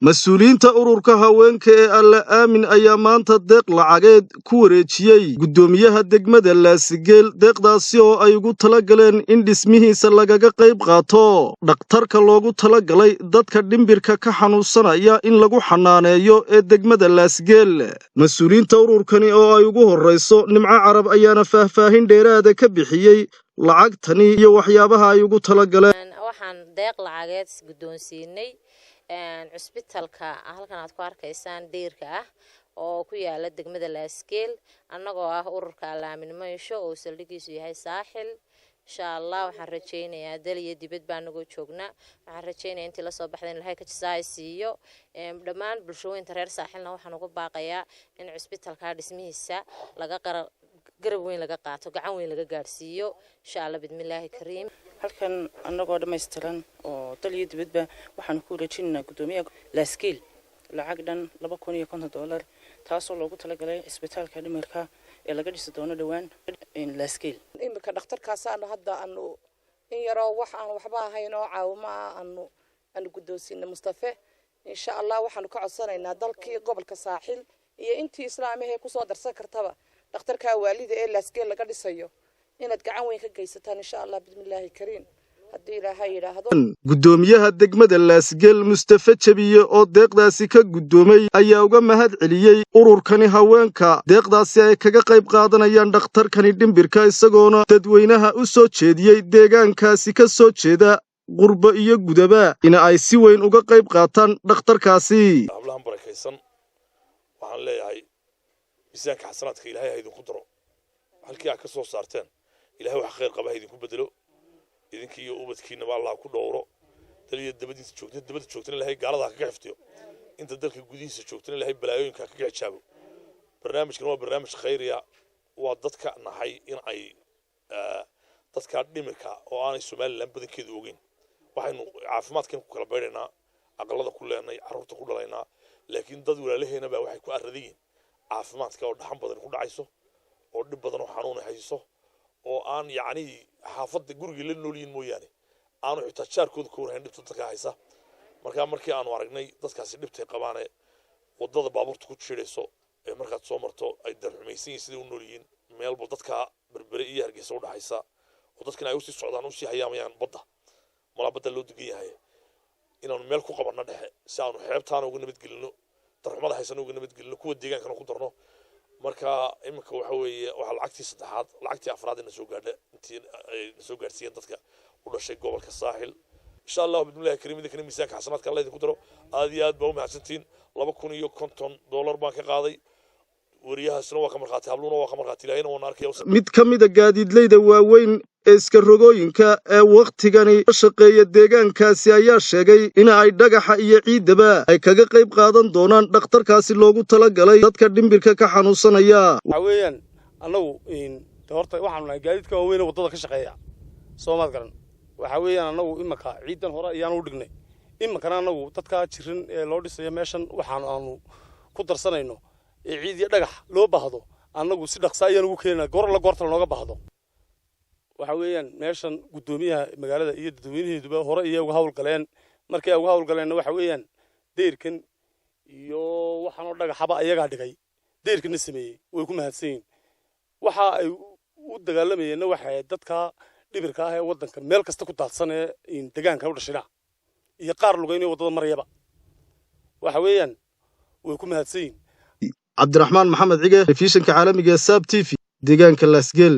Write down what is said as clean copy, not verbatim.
Mas-uuliyiinta ururka haweenka ee Alle Aamin ayaa maanta deeq lacageed ku wareejiyey guddoomiyaha degmada Laasigeel deeqdaasi oo ay ugu talagaleen in dhismihiisa lagaga qayb qaato dhakhtarka loogu talagalay dadka dhimbirka ka xanuunsanaya in lagu xanaaneeyo ee degmada Laasigeel. Mas-uuliyiinta ururkani oo ay ugu horreyso Nimco Carab ayaana faahfaahin dheeraada ka bixiyey lacagtani iyo waxyaabaha ay ugu talagaleen. waxaan deeq lacageed guddoonsiinay cusbitaalka halkan aad ku arkaysaan deerka ah oo ku yaala degmada Laasigeel annagoo ah ururka Alle Aamin Maysho oo saldhigiisu yahay Saaxil. insha Allah waxaan rajaynayaa dal iyo dibad baan nagu joognaa. waxaan rajaynayaa intii la soo baxday in Ilaahay ka jazaaisiiyo dhammaan bulshooyinka reer Saaxilna waxaan ugu baaqayaa in cusbitaalka dhismihiisa laga garab weyn laga qaato gacan weyn laga gaarsiiyo insha Allah bidmillaahi kariim. halkan annagoo dhameystiran oo dal iyo dibadba waxaan ku wareejinaynaa guddoomiyaha Laasigeel lacag dhan $250 taasoo loogu talagalay isbitaalka dhimirka ee laga dhisi doono dhawaan Laasigeel. imika dhakhtarkaas hadda aanu in yaroo wax aan waxba ahayn oo caawimo aanu guddoonsiinay Mustafa. insha Allah waxaanu ka codsanaynaa dalkii gobolka Saaxil iyo intii islaamihii ku soo darsan kartaba dhakhtarka waalida ee Laasigeel laga dhisayo inaad gacan weyn ka geysataan insha Allah bidmillaahi kariim haddii Ilaahay yiraahdo. Guddoomiyaha degmada Laasigeel Mustafa Jabiye oo deeqdaasi ka guddoomay ayaa uga mahad celiyey ururkani haweenka deeqdaasi ay kaga qayb qaadanayaan dhakhtarkani dhimbirka isagoona dadweynaha u soo jeediyey deegaankaasi ka soo jeeda qurbo iyo gudaba in ay si weyn uga qayb qaataan dhakhtarkaasi. hablahan barakaysan waxaan leeyahay miisaanka xasanaadka Ilaahay ha idinku daro halkii aad ka soo saarteen Ilaahay wax khayr qaba ha idinku bedelo idinkii iyo ubadkiina baa Allah ku dhowro daliya dabadiisa joogtana Ilaahay gaalada kaga xiftiyo inta dalka gudihiisa joogtana Ilaahay balaayooyinka kaga xijaabo. barnaamijkan waa barnaamij khayriya waa dadka nahay in ay dadka dhimirka oo aanay Soomaaliland badankeedu ogeyn waxaynu caafimaadkan ku kala beeraynaa aqalada ku leenay carruurta ku dhalaynaa laakiin dad walaalaheena baa waxay ku arradeen caafimaadka oo dhaxan badan ku dhacayso oo dhib badan oo xanuun hayso oo aan yacni xaafadda guriga la noolyiin mooyaane aanu xitaa jaarkooda ku warhayn dhibta dadka haysa. markii aanu aragnay dadkaasi dhibtay qabaan wadada baabuurta ku jiirayso ee markaad soo marto ay darxumaysan yihiin sidii u noolyiin meelba dadka berbere iyo Hargeysa u dhaxaysa oo dadkana ay u sii socdaan u sii hayaamayaan badda malabada loo degan yahay inaanu meel ku qabanno dhexe si aanu xeebtaana uga nabadgelino darxumada haysan uga nabadgelino kuwa deegaankana ku darno. marka imika waxa weeye waxa lacagtii saddexaad lacagtii afraad in soo gaadhay intii ay soo gaarsiiyeen dadka u dhashay gobolka Saaxil. insha Allah bidmillaahi kariim idinka miisaanka xasanaadka Allah idinku daro aad iyo aad baa u mahadsantiin. $250 baan ka qaaday wariyahaasna waa ka marxaatay habluuna waa ka marxaatay Ilaahayna waa arkay. mid ka mid ah gaadiidleyda waaweyn ee iska rogooyinka ee waqtigani ka shaqeeya deegaankaasi ayaa sheegay in ay dhagaxa iyo ciidaba ay kaga qayb qaadan doonaan dhakhtarkaasi loogu talagalay dadka dhimbirka ka xanuunsanaya. waxa weeyaan annagu horta waxaanu nahay gaadiidka waaweyn ee wadada ka shaqeeya Soomaad garan waxa weeyaan annagu imaka ciidan hore ayaan u dhignay imakana annagu dadka jirin ee loo dhisayo meeshan waxaanu ku darsanayno ciid iyo dhagax loo baahdo annagu si dhaqso ayaan ugu keenaa goorta looga baahdo. waxa weeyaan meeshan guddoomiyaha magaalada iyo dadweynaheeduba hore iyo uga hawlgaleen markii ay uga hawlgaleenna waxa weeyaan deerkan iyo waxaan oo dhagaxaba ayaga dhigay deerkana sameeyay way ku mahadsan yihiin. waxa ay u dagaalamayeen waxa dadka dhibirka ah ee wadanka meel kasta ku daadsan ee deegaanka u dhashina iyo qaar lugeynay wadada marayaba waxa weeyaan way ku mahadsan yihiin. Cabdiraxmaan Maxamed Cige, telefishinka caalamiga ee SAB TV deegaanka Laasigeel.